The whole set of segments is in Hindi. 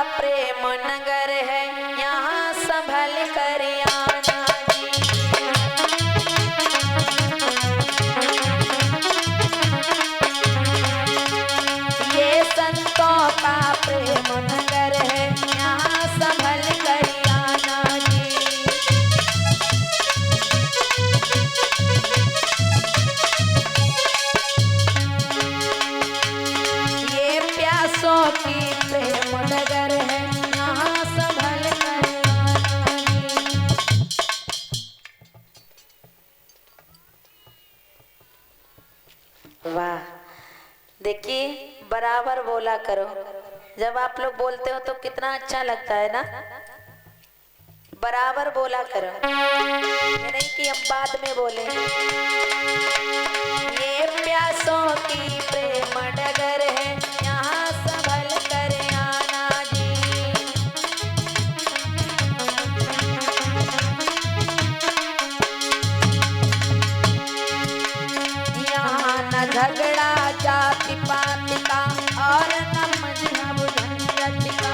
प्रेम नगर है, यहाँ संभल कर आना जी। ये संतों का प्रेम नगर है, यहाँ संभल कर आना जी। ये प्यासों की प्रेम नगर है, यहाँ संभल कर आना जी। वाह, देखिए बराबर बोला करो। जब आप लोग बोलते हो तो कितना अच्छा लगता है ना। बराबर बोला करो, ये नहीं कि हम बाद में बोले। ये प्यासों की प्रेम डगर है, यहाँ संभल कर आना जी। यहाँ न झगड़ा जाति पाति का और न मजहब झंझट का।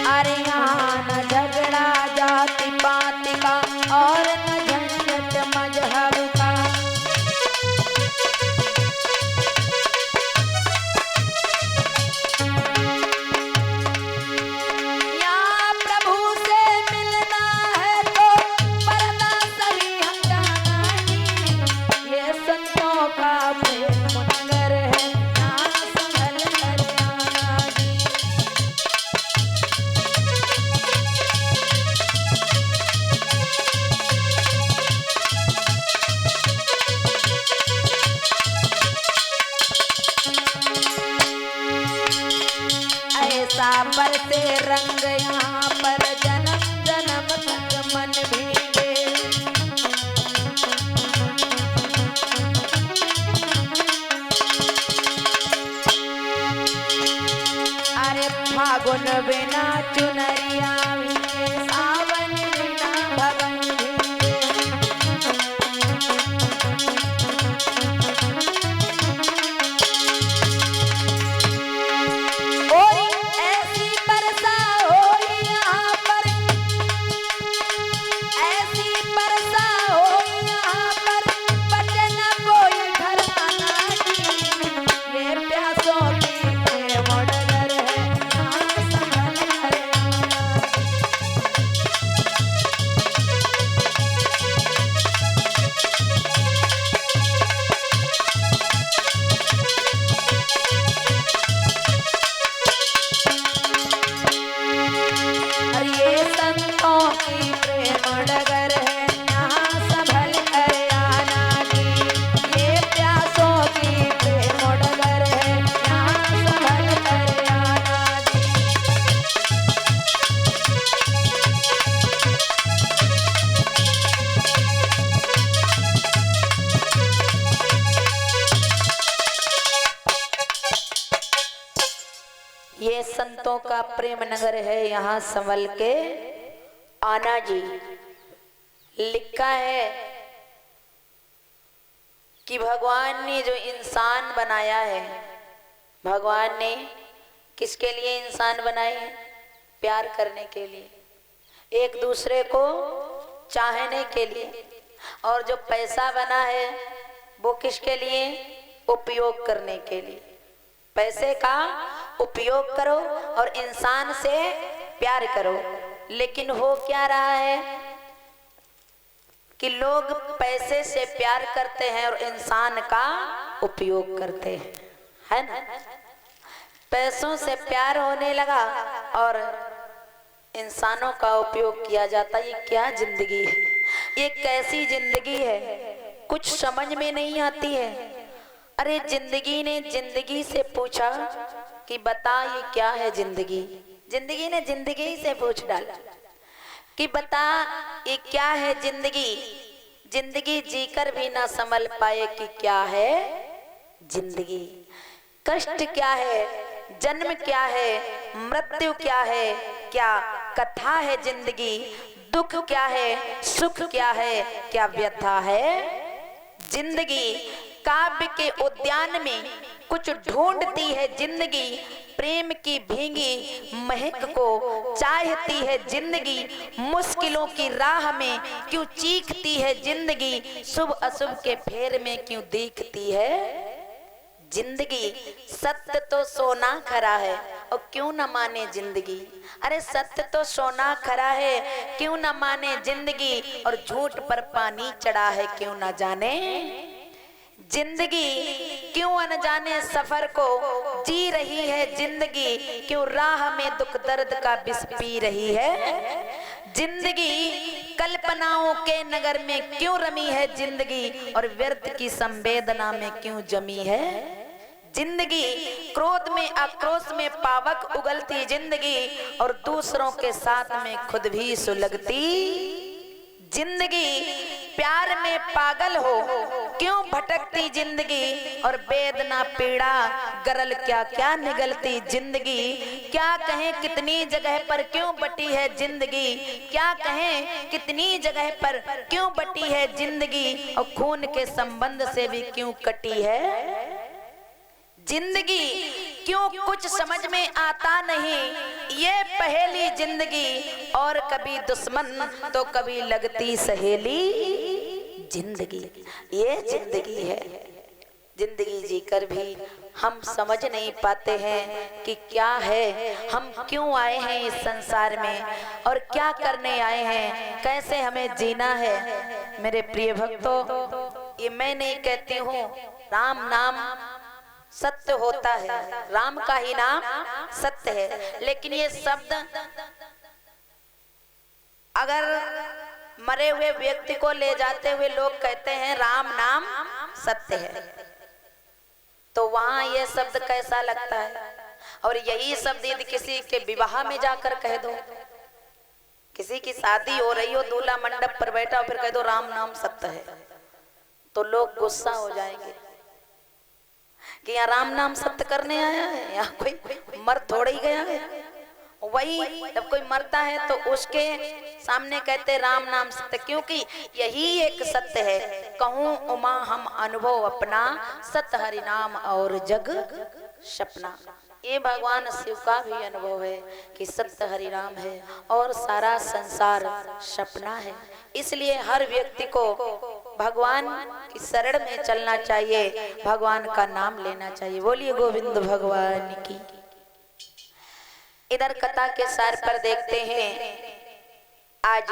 अरे यहाँ न झगड़ा जाति पाति का और न झंझट मजहब का। यहाँ प्रभु से मिलना है तो पर्दा सही हटाना जी। ये संतों का प्रेम नगर है, यहाँ संभल कर आना जी। ऐसा बरसे रंग यहाँ पर जन्म जन्म तक मन भीगे। अरे फागुन बिना चुनरिया भीगे, सावन बिना भवन भीगे। कोई ऐसी बरसा हो यहाँ पर, ऐसी बरसा हो यहाँ पर, बचे न कोई घराना जी। ये प्यासों की प्रेम डगर है, यहाँ संभल कर आना। और ये संतों की प्रेम डगर है, यहाँ संभल कर आना जी। ये प्यासों की प्रेम डगर है, यहाँ संभल कर आना जी। ये संतों का प्रेम नगर है, यहाँ संभल के आना जी। लिखा है कि भगवान ने जो इंसान बनाया है, भगवान ने किसके लिए इंसान बनाए हैं? प्यार करने के लिए, एक दूसरे को चाहने के लिए। और जो पैसा बना है वो किसके लिए? उपयोग करने के लिए। पैसे का उपयोग करो और इंसान से प्यार करो। लेकिन हो क्या रहा है कि लोग पैसे से प्यार करते हैं और इंसान का उपयोग करते हैं, है ना। पैसों से प्यार होने लगा और इंसानों का उपयोग किया जाता। ये क्या जिंदगी है? ये कैसी जिंदगी है? कुछ समझ में नहीं आती है। अरे जिंदगी ने जिंदगी से पूछा कि बता ये क्या है जिंदगी। जिंदगी ने जिंदगी से पूछ डाला कि बता ये क्या है जिंदगी। जिंदगी जीकर भी ना समझ पाए कि क्या है जिंदगी। कष्ट क्या है, जन्म क्या है, मृत्यु क्या है, क्या कथा है जिंदगी। दुख क्या है, सुख क्या है, क्या व्यथा है जिंदगी काव्य के उद्यान में कुछ ढूंढती है जिंदगी, प्रेम की भींगी महक को चाहती है जिंदगी, मुश्किलों की राह में क्यों चीखती है जिंदगी, शुभ अशुभ के फेर में क्यों देखती है जिंदगी। सत्य तो सोना खरा है और क्यों न माने जिंदगी, अरे सत्य तो सोना खरा है क्यों न माने जिंदगी, और झूठ पर पानी चढ़ा है क्यों न जाने जिंदगी। क्यों अनजाने सफर को जी रही है जिंदगी, क्यों राह में दुख दर्द का विष पी रही है जिंदगी। कल्पनाओं के नगर में क्यों रमी है जिंदगी, और व्यर्थ की संवेदना में क्यों जमी है जिंदगी। क्रोध में आक्रोश में पावक उगलती जिंदगी, और दूसरों के साथ में खुद भी सुलगती जिंदगी। प्यार में पागल हो क्यों भटकती जिंदगी, और वेदना पीड़ा गरल क्या क्या निगलती जिंदगी। क्या कहें कितनी जगह पर क्यों बटी है जिंदगी, क्या कहें कितनी जगह पर क्यों बटी है जिंदगी, और खून के संबंध से भी क्यों कटी है जिंदगी। क्यों कुछ समझ में आता नहीं ये पहेली जिंदगी, और कभी दुश्मन तो कभी लगती सहेली जिंदगी। ये जिंदगी है, जिंदगी जीकर भी हम समझ नहीं पाते हैं कि क्या है, हम क्यों आए हैं इस संसार में और क्या करने आए हैं, कैसे हमें जीना है। मेरे प्रिय भक्तों, ये मैं नहीं कहती हूँ, राम नाम सत्य होता है, राम का ही नाम सत्य है, लेकिन ये शब्द अगर मरे हुए व्यक्ति को ले जाते हुए लोग कहते हैं राम नाम सत्य है, तो वहां ये शब्द कैसा लगता है। और यही शब्द यदि किसी के विवाह में जाकर कह दो, किसी की शादी हो रही हो, दूल्हा मंडप पर बैठा हो, फिर कह दो राम नाम सत्य है, तो लोग गुस्सा हो जाएंगे कि यहाँ राम नाम सत्य करने आया है, यहाँ कोई मर थोड़ा ही गया है। वही जब कोई मरता है तो उसके सामने कहते राम नाम सत्य, क्योंकि यही एक सत्य है। कहूँ उमा हम अनुभव अपना, सत्य हरि नाम और जग सपना। ये भगवान शिव का भी अनुभव है कि सत्य हरि नाम है और सारा संसार सपना है। इसलिए हर व्यक्ति को भगवान की शरण में चलना चाहिए, भगवान का नाम लेना चाहिए। बोलिए गोविंद भगवान की। इधर कथा के सार पर देखते हैं, आज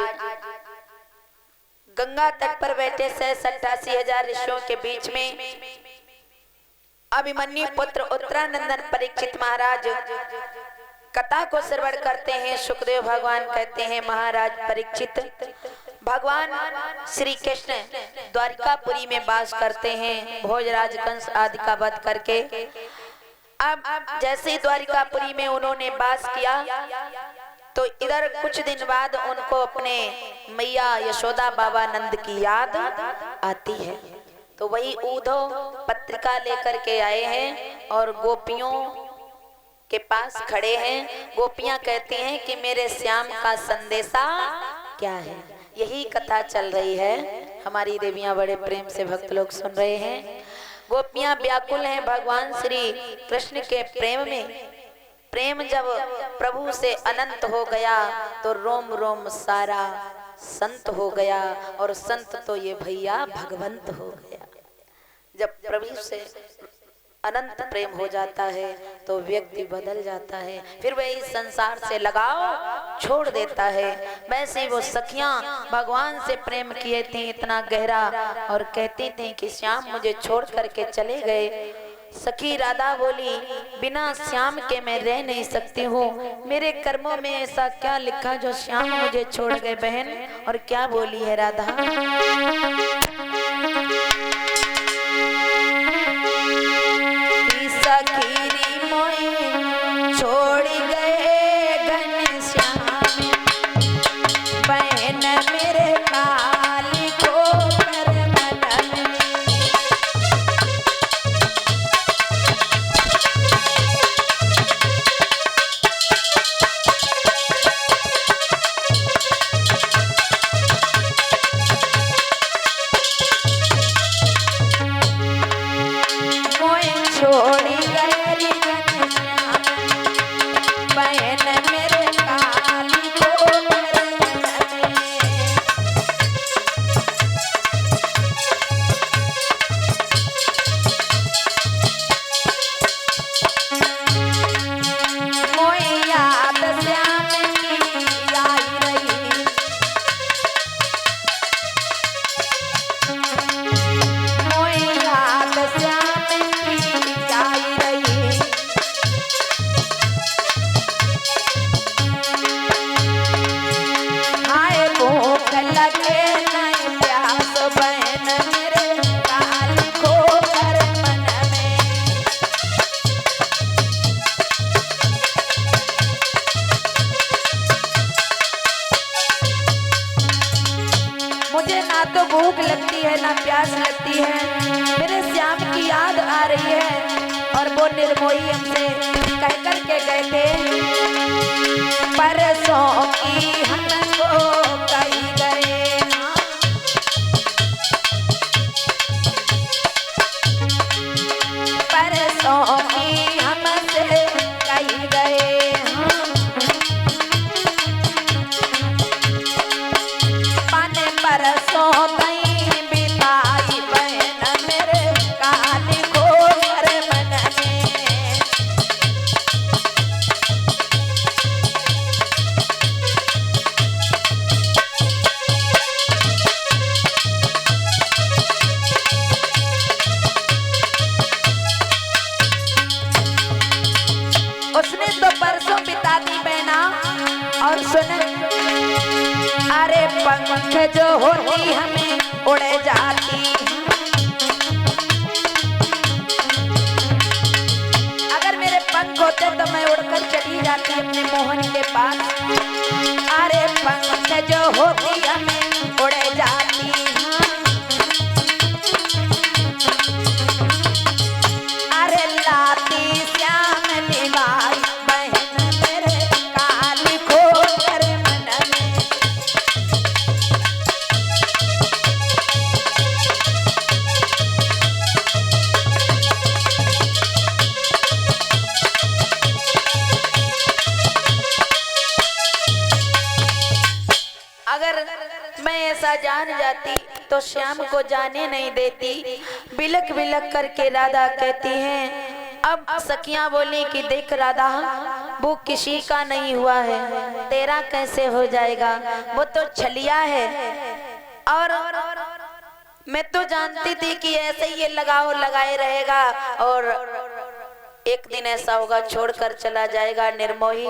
गंगा तट पर बैठे 87,000 ऋषियों के बीच में अभिमन्यु पुत्र उत्तरानंदन परीक्षित महाराज कथा को श्रवण करते हैं। सुखदेव भगवान कहते हैं, महाराज परीक्षित, भगवान श्री कृष्ण द्वारिकापुरी में वास करते हैं, भोजराज कंस आदि का वध करके। अब जैसे ही द्वारिकापुरी में उन्होंने वास किया तो इधर कुछ दिन बाद उनको अपने मैया यशोदा बाबा नंद की याद आती है। तो वही उद्धव पत्रिका लेकर के आए हैं और गोपियों के पास खड़े हैं। गोपियां कहती हैं कि मेरे श्याम का संदेशा क्या है। यही कथा चल रही है, हमारी देवियां बड़े प्रेम से भक्त लोग सुन रहे हैं। गोपियां व्याकुल हैं भगवान श्री कृष्ण के प्रेम में। प्रेम जब प्रभु से अनंत हो गया तो रोम रोम सारा संत हो गया, और संत तो ये भैया भगवंत हो गया। जब प्रभु से अनंत प्रेम हो जाता है तो व्यक्ति बदल जाता है, फिर वह इस संसार से लगाव छोड़ देता है। वैसे वो सखियां भगवान से प्रेम किए थे इतना गहरा, और कहती थी कि श्याम मुझे छोड़ करके चले गए। सखी राधा बोली, बिना श्याम के मैं रह नहीं सकती हूँ, मेरे कर्मों में ऐसा क्या लिखा जो श्याम मुझे छोड़ गए बहन। और क्या बोली है राधा, सखीरी मोई छोड़ गए घनश्याम, बहन मेरे काली को कर मन में। रही है, मेरे श्याम की याद आ रही है। और वो निर्मोही हमसे कह कर के गए थे, परसों की हमको कही गए ना, परसों की हमसे कही गए मन परसों कहीं बिताई बहन मेरे काली को कर मन में। उसने तो परसों बिता दी बहना। और सुन, अरे पंख जो होती हमें उड़ जाती, अगर मेरे पंख होते तो मैं उड़कर चली जाती अपने मोहन के पास। अरे पंख जो होती हमें उड़ जाती, अरे लाती श्याम निभाई बहन मेरे काली को कर मन में। अगर मैं ऐसा जान जाती तो श्याम को जाने नहीं देती। बिलक बिलक करके राधा कहती हैं। अब सखियां बोली कि देख राधा, वो किसी का नहीं हुआ है, तेरा कैसे हो जाएगा, वो तो छलिया है। और मैं तो जानती थी कि ऐसे ही ये लगाओ लगाए रहेगा और एक दिन ऐसा होगा छोड़कर चला जाएगा निर्मोही।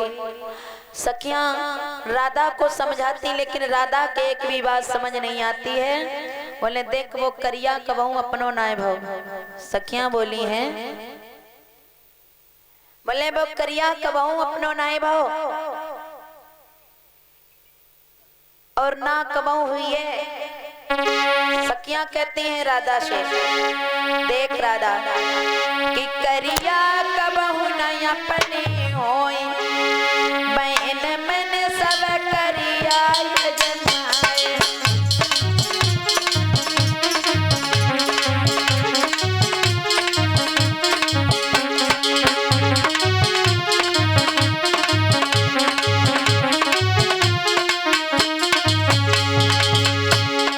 सखियां राधा को समझाती, लेकिन राधा के एक भी बात समझ नहीं आती है। बोले देख वो करिया कबहू अपनो नाय भव। सखियां बोली हैं, बोले वो करिया कबहू अपनो नाय भव और ना कबहू हुई है। सखियां कहती हैं राधा से, देख राधा कि करिया कबहू न अपने होई, बहन मन सब करिया यजमाए।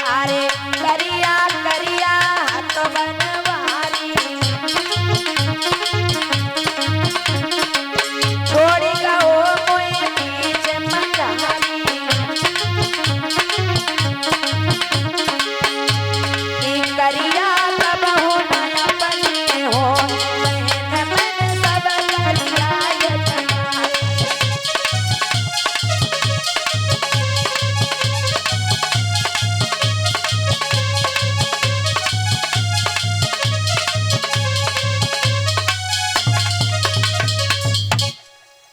अरे करिया करिया तो बनवारी, छोड़ी का ओ मोए बीच मंगारी। कि करिया कबहू न अपने हो, बहन मन सब करिया यजमाए।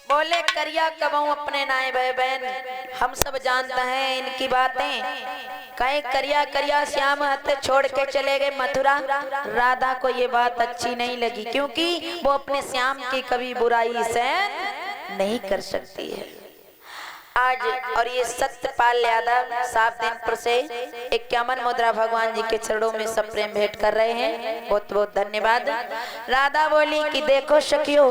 बोले करिया कबहू अपने नाय भाई बहन, हम सब जानते हैं इनकी बातें। कहीं करिया करिया श्याम हाथ छोड़ के चले गए मथुरा। राधा को ये बात अच्छी नहीं लगी, क्योंकि वो अपने श्याम की कभी बुराई से नहीं कर सकती है। आज और ये सत्यपाल यादव साबदीनपुर से 51 मुद्रा भगवान जी के चरणों में सब प्रेम भेंट कर रहे हैं। बहुत बहुत धन्यवाद। राधा बोली कि देखो सखियो,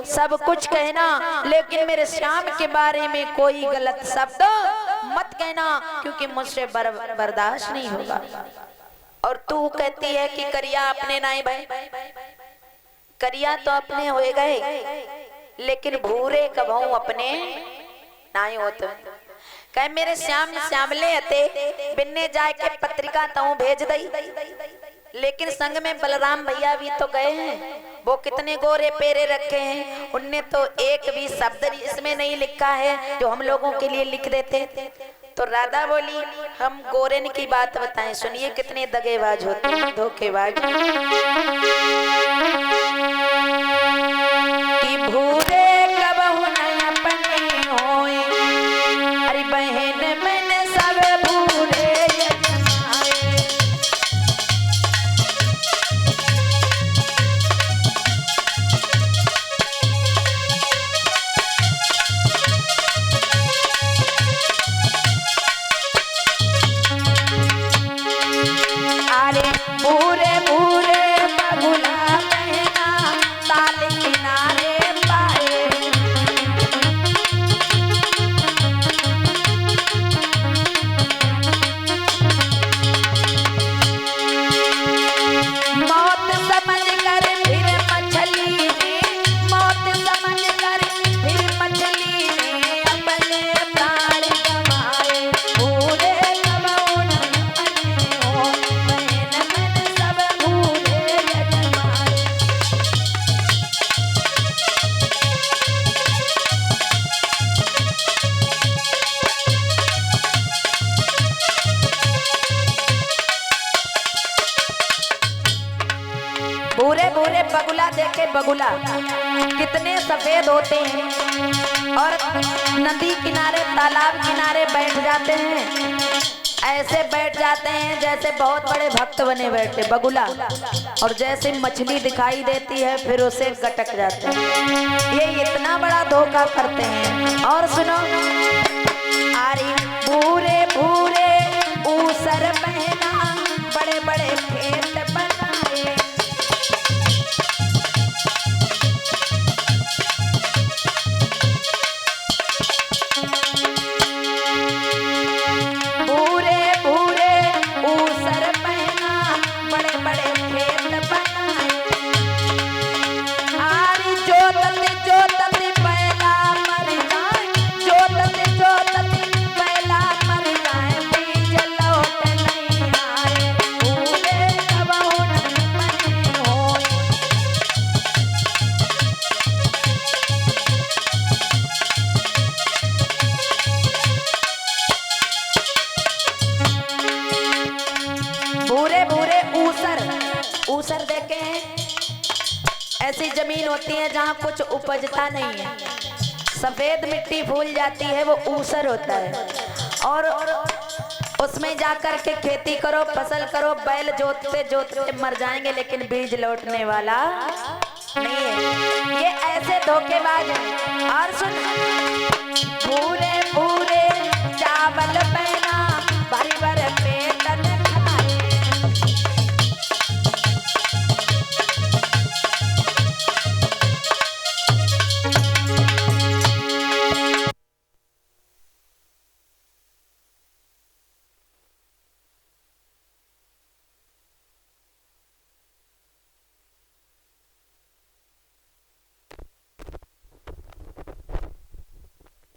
सब कुछ कहना, लेकिन मेरे श्याम के बारे में कोई गलत शब्द मत कहना, क्योंकि मुझसे बर्दाश्त नहीं होगा। और तू कहती है कि करिया अपने नाई भाई, करिया तो अपने हो गए, लेकिन भूरे कबहू अपने नाई होते। कहे मेरे श्याम श्यामले हते, बिन्ने जाए के पत्रिका तऊ भेज दई, लेकिन संग में बलराम भैया भी तो गए हैं। वो कितने गोरे पेरे रखे हैं, उनने तो एक भी शब्द इसमें नहीं लिखा है जो हम लोगों के लिए लिख देते। तो राधा बोली हम गोरेन की बात बताएं, सुनिए कितने दगेबाज होते हैं, धोखेबाज। कि भूरे कबहू न अपने होए, अरे बहन मन सब भूरे यजमाए। भूरे भूरे बगुला बहना ताल किनारे पाए। मौत समझ कर फिर मछली ने, मौत समझ कर फिर मछली ने अपने प्राण गंवाए। भूरे सब उन बने हो, बहन मन सब भूरे यजमाए। भूरे भूरे बगुला देखे, बगुला कितने सफेद होते हैं और नदी किनारे तालाब किनारे बैठ जाते हैं। ऐसे बैठ जाते हैं जैसे बहुत बड़े भक्त बने बैठे बगुला, और जैसे मछली दिखाई देती है फिर उसे गटक जाते हैं। ये इतना बड़ा धोखा करते हैं। और सुनो, आरी भूरे भूरे ऊसर बहना बड़े बड़े खेत बनाए। भूरे भूरे ऊसर बहना बड़े बड़े खेत बनाए। आरी जोतते जोतते पहला मर जाए, जोतते जोतते पहला मर जाए, बीज लौट नहीं आए। भूरे सब उन बने होए। भूरे भूरे ऊसर, ऊसर देखे हैं? ऐसी जमीन होती है जहाँ कुछ उपजता नहीं है, सफेद मिट्टी फूल जाती है, वो ऊसर होता है। और उसमें जाकर के खेती करो, फसल करो, बैल जोतते जोतते मर जाएंगे लेकिन बीज लौटने वाला नहीं है। ये ऐसे धोखेबाज हैं। और सुन, भूरे भूरे चावल बहना